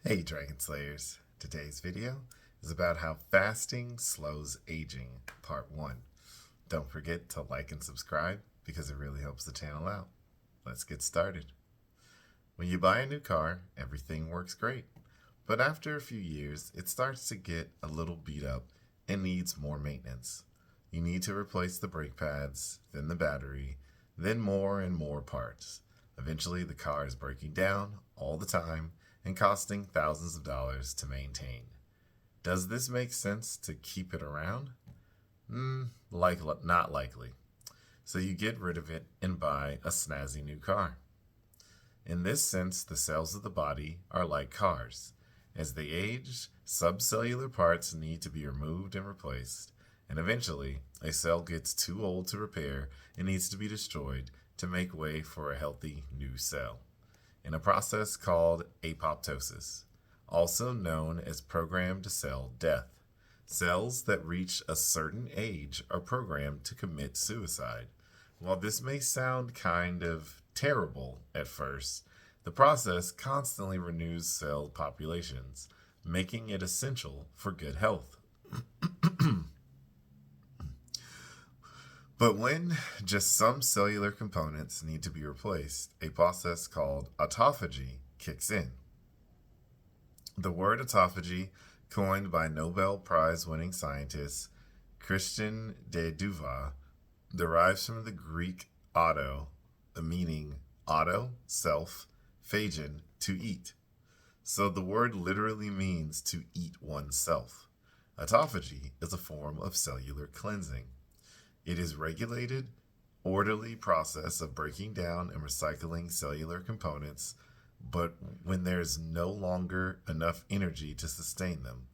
Hey Dragon Slayers, today's video is about how fasting slows aging, part 1. Don't forget to like and subscribe because it really helps the channel out. Let's get started. When you buy a new car, everything works great. But after a few years, it starts to get a little beat up and needs more maintenance. You need to replace the brake pads, then the battery, then more and more parts. Eventually, the car is breaking down all the time and costing thousands of dollars to maintain. Does this make sense to keep it around? Not likely. So you get rid of it and buy a snazzy new car. In this sense, the cells of the body are like cars. As they age, subcellular parts need to be removed and replaced, and eventually, a cell gets too old to repair and needs to be destroyed to make way for a healthy new cell, in a process called apoptosis, also known as programmed cell death. Cells that reach a certain age are programmed to commit suicide. While this may sound kind of terrible at first, the process constantly renews cell populations, making it essential for good health. But when just some cellular components need to be replaced, a process called autophagy kicks in. The word autophagy, coined by Nobel Prize winning scientist Christian de Duve, derives from the Greek auto, meaning auto, self, phagein, to eat. So the word literally means to eat oneself. Autophagy is a form of cellular cleansing. It is regulated, orderly process of breaking down and recycling cellular components, but when there's no longer enough energy to sustain them.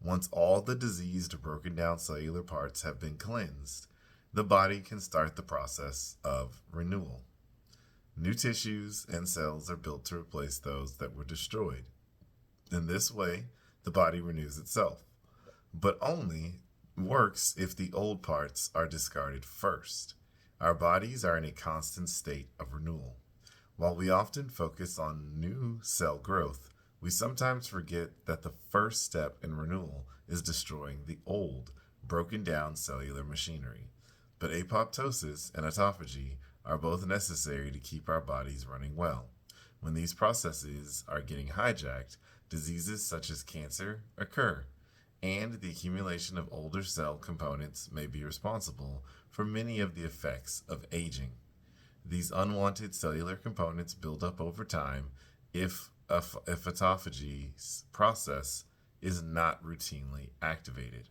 Once all the diseased or broken down cellular parts have been cleansed, the body can start the process of renewal. New tissues and cells are built to replace those that were destroyed. In this way, the body renews itself, but only works if the old parts are discarded first. Our bodies are in a constant state of renewal. While we often focus on new cell growth, we sometimes forget that the first step in renewal is destroying the old, broken down cellular machinery. But apoptosis and autophagy are both necessary to keep our bodies running well. When these processes are getting hijacked, diseases such as cancer occur, and the accumulation of older cell components may be responsible for many of the effects of aging. These unwanted cellular components build up over time if autophagy process is not routinely activated.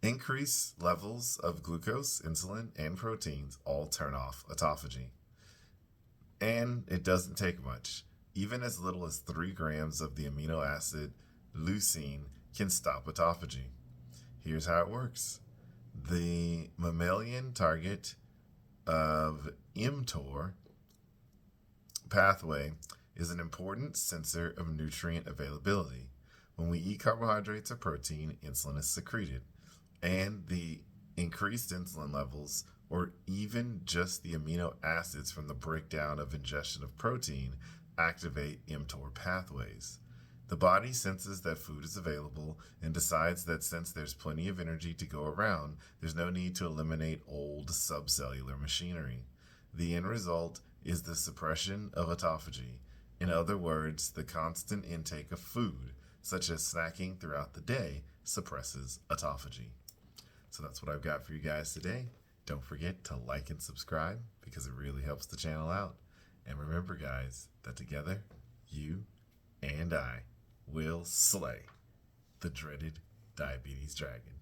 Increased levels of glucose, insulin, and proteins all turn off autophagy. And it doesn't take much. Even as little as 3 grams of the amino acid leucine can stop autophagy. Here's how it works. The mammalian target of mTOR pathway is an important sensor of nutrient availability. When we eat carbohydrates or protein, insulin is secreted, and the increased insulin levels, or even just the amino acids from the breakdown of ingestion of protein, activate mTOR pathways. The body senses that food is available and decides that since there's plenty of energy to go around, there's no need to eliminate old subcellular machinery. The end result is the suppression of autophagy. In other words, the constant intake of food, such as snacking throughout the day, suppresses autophagy. So that's what I've got for you guys today. Don't forget to like and subscribe because it really helps the channel out. And remember, guys, that together, you and I will slay the dreaded diabetes dragon.